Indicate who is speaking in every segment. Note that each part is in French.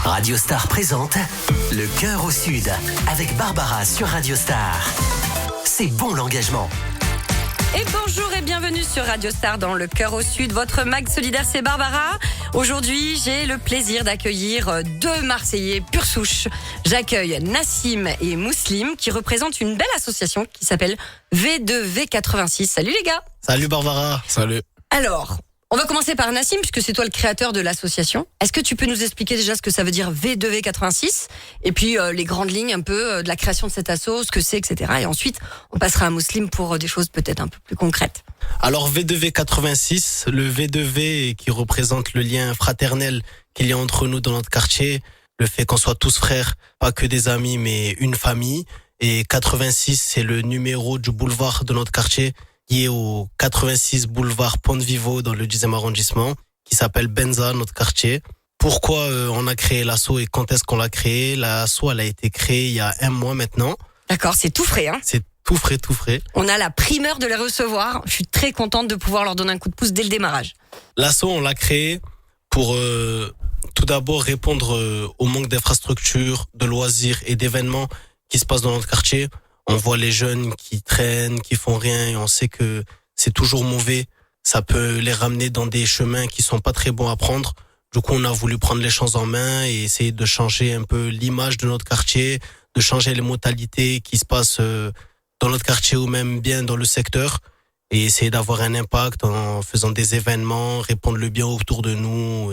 Speaker 1: Radio Star présente Le Cœur au Sud avec Barbara sur Radio Star. C'est bon l'engagement.
Speaker 2: Et bonjour et bienvenue sur Radio Star dans Le Cœur au Sud. Votre mag solidaire, c'est Barbara. Aujourd'hui, j'ai le plaisir d'accueillir deux Marseillais pure souche. J'accueille Nassim et Mouslim qui représentent une belle association qui s'appelle V2V86. Salut les gars.
Speaker 3: Salut Barbara.
Speaker 4: Salut.
Speaker 2: Alors, on va commencer par Nassim puisque c'est toi le créateur de l'association. Est-ce que tu peux nous expliquer déjà ce que ça veut dire V2V86 et puis les grandes lignes un peu de la création de cette asso, ce que c'est, etc. Et ensuite, on passera à Mouslim pour des choses peut-être un peu plus concrètes.
Speaker 3: Alors V2V86, le V2V qui représente le lien fraternel qu'il y a entre nous dans notre quartier, le fait qu'on soit tous frères, pas que des amis mais une famille. Et 86, c'est le numéro du boulevard de notre quartier qui est au 86 boulevard Pont-de-Vivo dans le 10e arrondissement, qui s'appelle Benza, notre quartier. Pourquoi on a créé l'asso et quand est-ce qu'on l'a créé? L'asso, elle a été créée il y a 1 mois maintenant.
Speaker 2: D'accord, c'est tout frais, hein?
Speaker 3: C'est tout frais, tout frais.
Speaker 2: On a la primeur de les recevoir. Je suis très contente de pouvoir leur donner un coup de pouce dès le démarrage.
Speaker 3: L'asso, on l'a créé pour tout d'abord répondre au manque d'infrastructures, de loisirs et d'événements qui se passent dans notre quartier. On voit les jeunes qui traînent, qui font rien, et on sait que c'est toujours mauvais. Ça peut les ramener dans des chemins qui sont pas très bons à prendre. Du coup, on a voulu prendre les choses en main et essayer de changer un peu l'image de notre quartier, de changer les modalités qui se passent dans notre quartier ou même bien dans le secteur, et essayer d'avoir un impact en faisant des événements, répandre le bien autour de nous.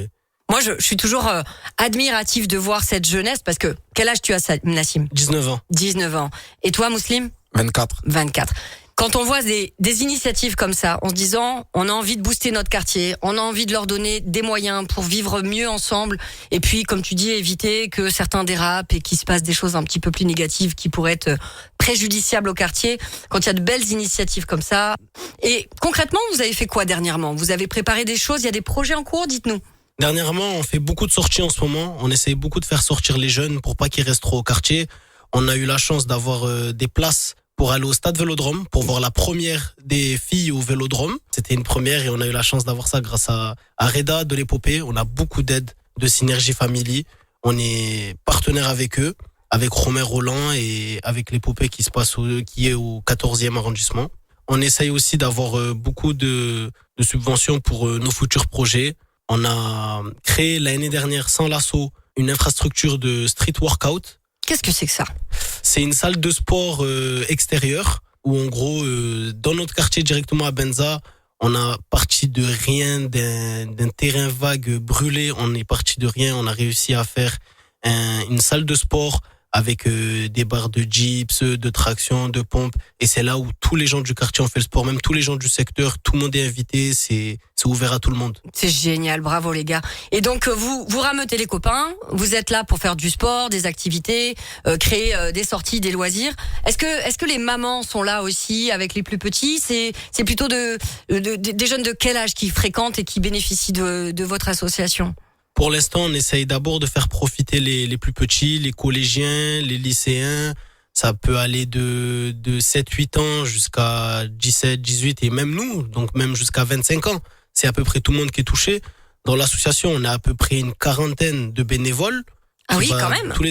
Speaker 2: Moi, je suis toujours admiratif de voir cette jeunesse parce que quel âge tu as, Nassim?
Speaker 3: 19 ans.
Speaker 2: 19 ans. Et toi, Mouslim?
Speaker 4: 24.
Speaker 2: 24. Quand on voit des initiatives comme ça, en se disant, on a envie de booster notre quartier, on a envie de leur donner des moyens pour vivre mieux ensemble, et puis, comme tu dis, éviter que certains dérapent et qu'il se passe des choses un petit peu plus négatives qui pourraient être préjudiciables au quartier, quand il y a de belles initiatives comme ça. Et concrètement, vous avez fait quoi dernièrement? Vous avez préparé des choses, il y a des projets en cours, dites-nous.
Speaker 3: Dernièrement, on fait beaucoup de sorties en ce moment. On essaye beaucoup de faire sortir les jeunes pour pas qu'ils restent trop au quartier. On a eu la chance d'avoir des places pour aller au stade Vélodrome, pour voir la première des filles au Vélodrome. C'était une première et on a eu la chance d'avoir ça grâce à Reda de l'Épopée. On a beaucoup d'aide de Synergie Family. On est partenaire avec eux, avec Romain Roland et avec l'Épopée qui est au 14e arrondissement. On essaye aussi d'avoir beaucoup de subventions pour nos futurs projets. On a créé l'année dernière, sans l'asso, une infrastructure de street workout.
Speaker 2: Qu'est-ce que c'est que ça?
Speaker 3: C'est une salle de sport extérieure où, en gros, dans notre quartier directement à Benza, on a parti de rien, d'un terrain vague brûlé. On est parti de rien. On a réussi à faire une salle de sport avec des barres de gyps, de traction, de pompe. Et c'est là où tous les gens du quartier ont fait le sport, même tous les gens du secteur, tout le monde est invité, c'est ouvert à tout le monde.
Speaker 2: C'est génial, bravo les gars. Et donc vous rameutez les copains, vous êtes là pour faire du sport, des activités, créer des sorties, des loisirs. Est-ce que les mamans sont là aussi avec les plus petits? C'est plutôt des jeunes de quel âge qui fréquentent et qui bénéficient de votre association?
Speaker 3: Pour l'instant, on essaye d'abord de faire profiter les plus petits, les collégiens, les lycéens. Ça peut aller de 7-8 ans jusqu'à 17, 18 et même nous, donc même jusqu'à 25 ans. C'est à peu près tout le monde qui est touché. Dans l'association, on a à peu près une quarantaine de bénévoles.
Speaker 2: Ah oui, quand même.
Speaker 3: De tous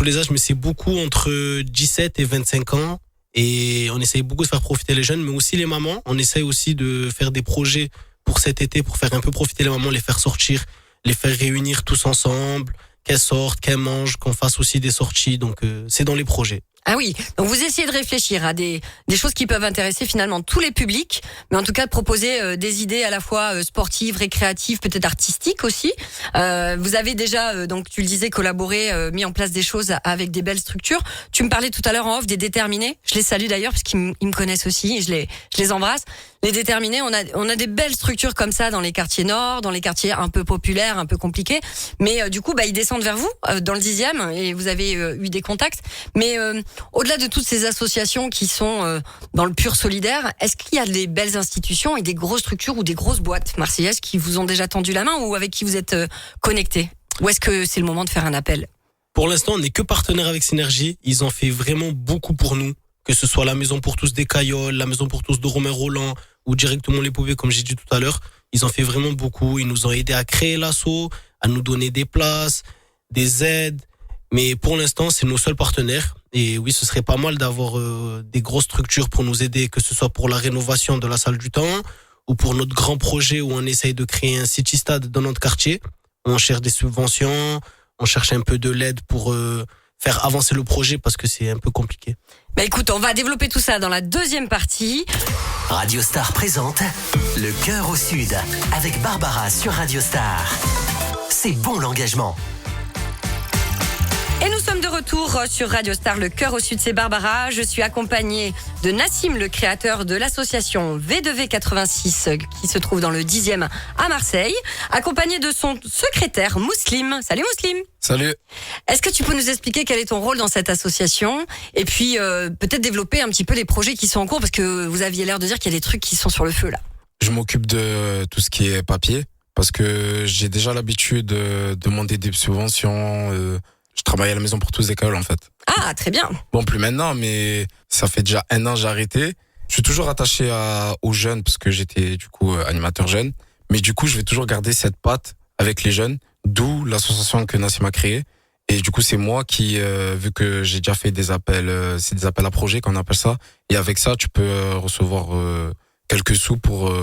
Speaker 3: les âges, mais c'est beaucoup entre 17 et 25 ans. Et on essaye beaucoup de faire profiter les jeunes, mais aussi les mamans. On essaye aussi de faire des projets pour cet été, pour faire un peu profiter les mamans, les faire sortir, les faire réunir tous ensemble, qu'elles sortent, qu'elles mangent, qu'on fasse aussi des sorties. Donc c'est dans les projets.
Speaker 2: Ah oui, donc vous essayez de réfléchir à des choses qui peuvent intéresser finalement tous les publics, mais en tout cas de proposer des idées à la fois sportives, récréatives, peut-être artistiques aussi. Vous avez déjà, donc tu le disais, collaboré, mis en place des choses avec des belles structures. Tu me parlais tout à l'heure en off des déterminés. Je les salue d'ailleurs parce qu'ils me connaissent aussi et je les embrasse. Les déterminés, on a des belles structures comme ça dans les quartiers nord, dans les quartiers un peu populaires, un peu compliqués. Mais du coup, ils descendent vers vous dans le 10e et vous avez eu des contacts. Mais au-delà de toutes ces associations qui sont dans le pur solidaire, est-ce qu'il y a des belles institutions et des grosses structures ou des grosses boîtes marseillaises qui vous ont déjà tendu la main ou avec qui vous êtes connectés? Ou est-ce que c'est le moment de faire un appel?
Speaker 3: Pour l'instant, on n'est que partenaire avec Synergie. Ils ont fait vraiment beaucoup pour nous, que ce soit la Maison pour tous des Cailloles, la Maison pour tous de Romain Roland ou directement l'Épopée, comme j'ai dit tout à l'heure. Ils ont fait vraiment beaucoup. Ils nous ont aidés à créer l'asso, à nous donner des places. des aides. Mais pour l'instant, c'est nos seuls partenaires. Et oui, ce serait pas mal d'avoir des grosses structures pour nous aider, que ce soit pour la rénovation de la salle du temps ou pour notre grand projet où on essaye de créer un city-stade dans notre quartier. On cherche des subventions, on cherche un peu de l'aide pour faire avancer le projet parce que c'est un peu compliqué.
Speaker 2: Bah écoute, on va développer tout ça dans la deuxième partie.
Speaker 1: Radio Star présente Le Cœur au Sud avec Barbara sur Radio Star. C'est bon l'engagement.
Speaker 2: Et nous sommes de retour sur Radio Star, Le Cœur au Sud, c'est Barbara. Je suis accompagnée de Nassim, le créateur de l'association V2V86 qui se trouve dans le 10e à Marseille, accompagné de son secrétaire Mouslim. Salut Mouslim.
Speaker 4: Salut.
Speaker 2: Est-ce que tu peux nous expliquer quel est ton rôle dans cette association et puis peut-être développer un petit peu les projets qui sont en cours parce que vous aviez l'air de dire qu'il y a des trucs qui sont sur le feu là.
Speaker 4: Je m'occupe de tout ce qui est papier parce que j'ai déjà l'habitude de demander des subventions. Je travaille à la maison pour tous écoles en fait.
Speaker 2: Ah, très bien.
Speaker 4: Bon, plus maintenant, mais ça fait déjà 1 an j'ai arrêté. Je suis toujours attaché aux jeunes parce que j'étais du coup animateur jeune. Mais du coup, je vais toujours garder cette patte avec les jeunes, d'où l'association que Nassim a créée. Et du coup, c'est moi qui, vu que j'ai déjà fait des appels, c'est des appels à projets qu'on appelle ça. Et avec ça, tu peux recevoir quelques sous pour...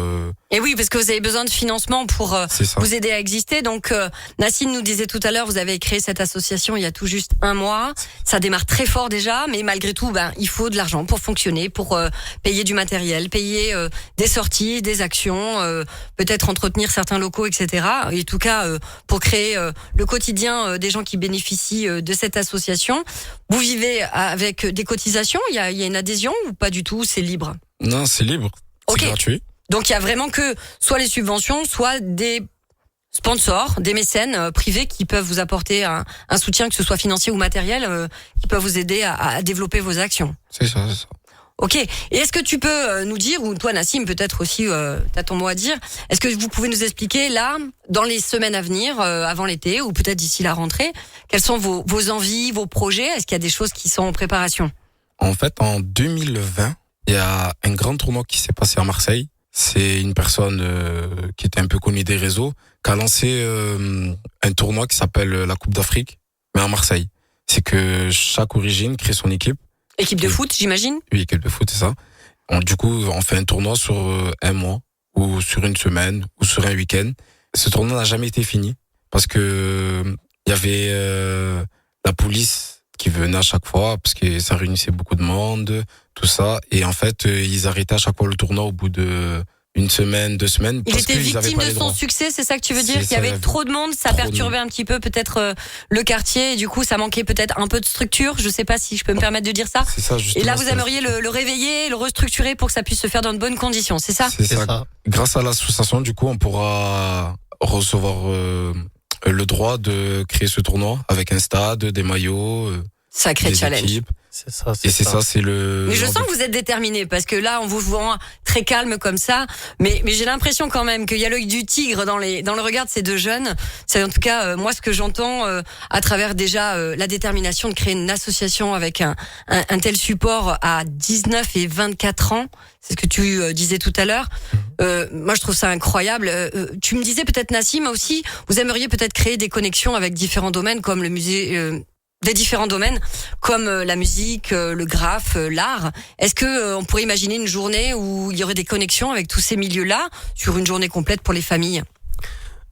Speaker 2: Et oui, parce que vous avez besoin de financement pour vous aider à exister. Donc, Nassim nous disait tout à l'heure, vous avez créé cette association il y a tout juste 1 mois. Ça démarre très fort déjà, mais malgré tout, il faut de l'argent pour fonctionner, pour payer du matériel, payer des sorties, des actions, peut-être entretenir certains locaux, etc. Et en tout cas, pour créer le quotidien des gens qui bénéficient de cette association. Vous vivez avec des cotisations, il y a une adhésion ou pas du tout, c'est libre?
Speaker 4: Non, c'est libre. C'est gratuit.
Speaker 2: Donc il y a vraiment que soit les subventions, soit des sponsors, des mécènes privés qui peuvent vous apporter un soutien, que ce soit financier ou matériel, qui peuvent vous aider à développer vos actions.
Speaker 4: C'est ça.
Speaker 2: Ok. Et est-ce que tu peux nous dire, ou toi Nassim peut-être aussi, t'as ton mot à dire, est-ce que vous pouvez nous expliquer là, dans les semaines à venir, avant l'été, ou peut-être d'ici la rentrée, quelles sont vos envies, vos projets? Est-ce qu'il y a des choses qui sont en préparation?
Speaker 4: En fait, en 2020, il y a un grand tournoi qui s'est passé à Marseille. C'est une personne qui était un peu connue des réseaux, qui a lancé un tournoi qui s'appelle la Coupe d'Afrique, mais à Marseille. C'est que chaque origine crée son équipe.
Speaker 2: Équipe de foot, j'imagine?
Speaker 4: Oui, équipe de foot, c'est ça. Du coup, on fait un tournoi sur 1 mois, ou sur 1 semaine, ou sur un week-end. Ce tournoi n'a jamais été fini, parce que il y avait la police qui venait à chaque fois, parce que ça réunissait beaucoup de monde, tout ça. Et en fait, ils arrêtaient à chaque fois le tournoi au bout de 1 semaine, 2 semaines.
Speaker 2: Il était victime de son succès, c'est ça que tu veux dire? Qu'il y avait trop de monde, ça perturbait un petit peu peut-être le quartier, et du coup ça manquait peut-être un peu de structure. Je sais pas si je peux me permettre de dire ça.
Speaker 4: C'est ça, justement.
Speaker 2: Et là vous aimeriez le réveiller, le restructurer pour que ça puisse se faire dans de bonnes conditions, c'est ça?
Speaker 4: C'est ça. Grâce à l'association, du coup, on pourra recevoir le droit de créer ce tournoi avec un stade, des maillots,
Speaker 2: sacré challenge.
Speaker 4: Équipes.
Speaker 3: C'est ça.
Speaker 4: C'est le.
Speaker 2: Mais je sens que vous êtes déterminé parce que là, on vous voit très calme comme ça. Mais j'ai l'impression quand même qu'il y a l'œil du tigre dans le regard de ces 2 jeunes. C'est en tout cas moi ce que j'entends à travers déjà la détermination de créer une association avec un tel support à 19 et 24 ans. C'est ce que tu disais tout à l'heure. Moi, je trouve ça incroyable. Tu me disais peut-être Nassim aussi, vous aimeriez peut-être créer des connexions avec différents domaines comme le musée. Des différents domaines comme la musique, le graphe, l'art. Est-ce que on pourrait imaginer une journée où il y aurait des connexions avec tous ces milieux-là sur une journée complète pour les familles?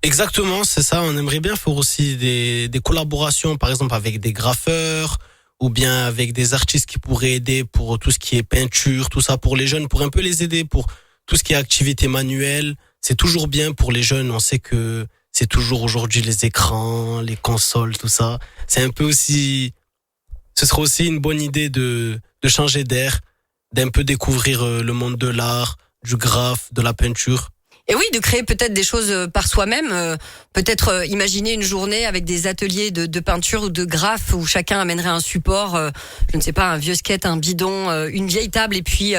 Speaker 3: Exactement, c'est ça. On aimerait bien faire aussi des collaborations, par exemple avec des graffeurs ou bien avec des artistes qui pourraient aider pour tout ce qui est peinture, tout ça pour les jeunes, pour un peu les aider pour tout ce qui est activité manuelle. C'est toujours bien pour les jeunes. On sait que c'est toujours aujourd'hui les écrans, les consoles, tout ça. C'est un peu aussi, ce serait aussi une bonne idée de changer d'air, d'un peu découvrir le monde de l'art, du graphe, de la peinture.
Speaker 2: Et oui, de créer peut-être des choses par soi-même, peut-être imaginer une journée avec des ateliers de peinture ou de graphe où chacun amènerait un support, je ne sais pas, un vieux skate, un bidon, une vieille table, et puis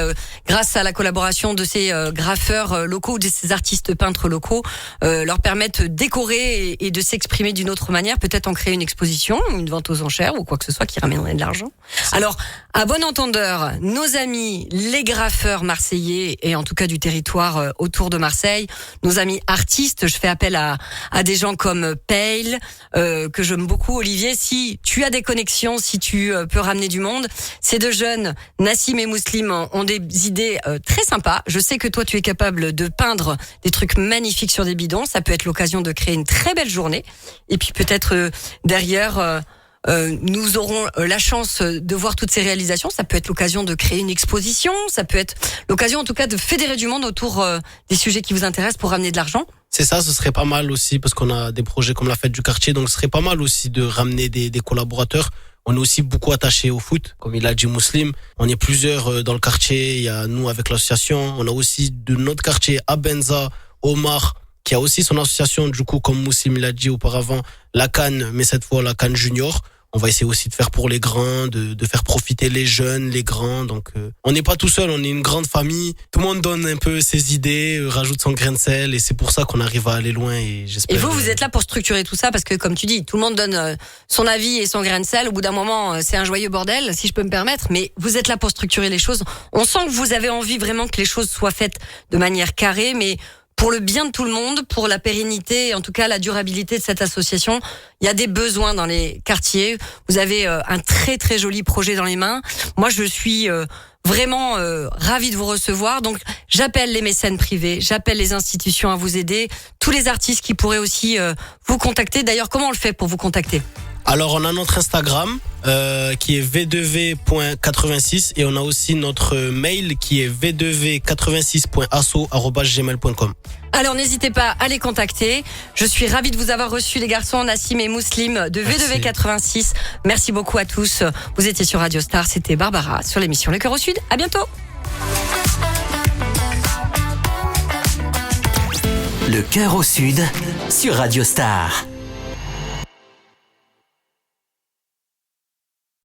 Speaker 2: grâce à la collaboration de ces graffeurs locaux ou de ces artistes peintres locaux, leur permettre de décorer et de s'exprimer d'une autre manière, peut-être en créer une exposition, une vente aux enchères ou quoi que ce soit qui ramènerait de l'argent. Alors, à bon entendeur, nos amis les graffeurs marseillais et en tout cas du territoire autour de Marseille, pareil. Nos amis artistes, je fais appel à des gens comme Pale, que j'aime beaucoup. Olivier, si tu as des connexions, si tu peux ramener du monde, ces deux jeunes, Nassim et Mouslim, ont des idées très sympas. Je sais que toi, tu es capable de peindre des trucs magnifiques sur des bidons. Ça peut être l'occasion de créer une très belle journée. Et puis peut-être derrière... nous aurons la chance de voir toutes ces réalisations. Ça peut être l'occasion de créer une exposition. Ça peut être l'occasion, en tout cas, de fédérer du monde autour des sujets qui vous intéressent pour ramener de l'argent.
Speaker 3: C'est ça, ce serait pas mal aussi, parce qu'on a des projets comme la fête du quartier, donc ce serait pas mal aussi de ramener des collaborateurs. On est aussi beaucoup attachés au foot, comme il a dit Mouslim. On est plusieurs dans le quartier. Il y a nous avec l'association. On a aussi de notre quartier, Abenza, Omar, qui a aussi son association, du coup, comme Mouslim l'a dit auparavant, la CAN, mais cette fois la CAN Junior. On va essayer aussi de faire pour les grands, de faire profiter les jeunes, les grands. Donc, on n'est pas tout seul, on est une grande famille. Tout le monde donne un peu ses idées, rajoute son grain de sel, et c'est pour ça qu'on arrive à aller loin. Et j'espère.
Speaker 2: Et vous êtes là pour structurer tout ça, parce que comme tu dis, tout le monde donne son avis et son grain de sel. Au bout d'un moment, c'est un joyeux bordel, si je peux me permettre. Mais vous êtes là pour structurer les choses. On sent que vous avez envie vraiment que les choses soient faites de manière carrée, mais pour le bien de tout le monde, pour la pérennité, et en tout cas la durabilité de cette association. Il y a des besoins dans les quartiers. Vous avez un très très joli projet dans les mains. Moi, je suis vraiment ravie de vous recevoir. Donc, j'appelle les mécènes privés, j'appelle les institutions à vous aider, tous les artistes qui pourraient aussi vous contacter. D'ailleurs, comment on le fait pour vous contacter ?
Speaker 3: Alors, on a notre Instagram qui est v2v.86 et on a aussi notre mail qui est v2v86.asso@gmail.com.
Speaker 2: Alors n'hésitez pas à les contacter. Je suis ravie de vous avoir reçus les garçons, Nassim et Mouslim de V2V86. Merci beaucoup à tous. Vous étiez sur Radio Star, c'était Barbara sur l'émission Le Cœur au Sud. À bientôt.
Speaker 1: Le Cœur au Sud sur Radio Star.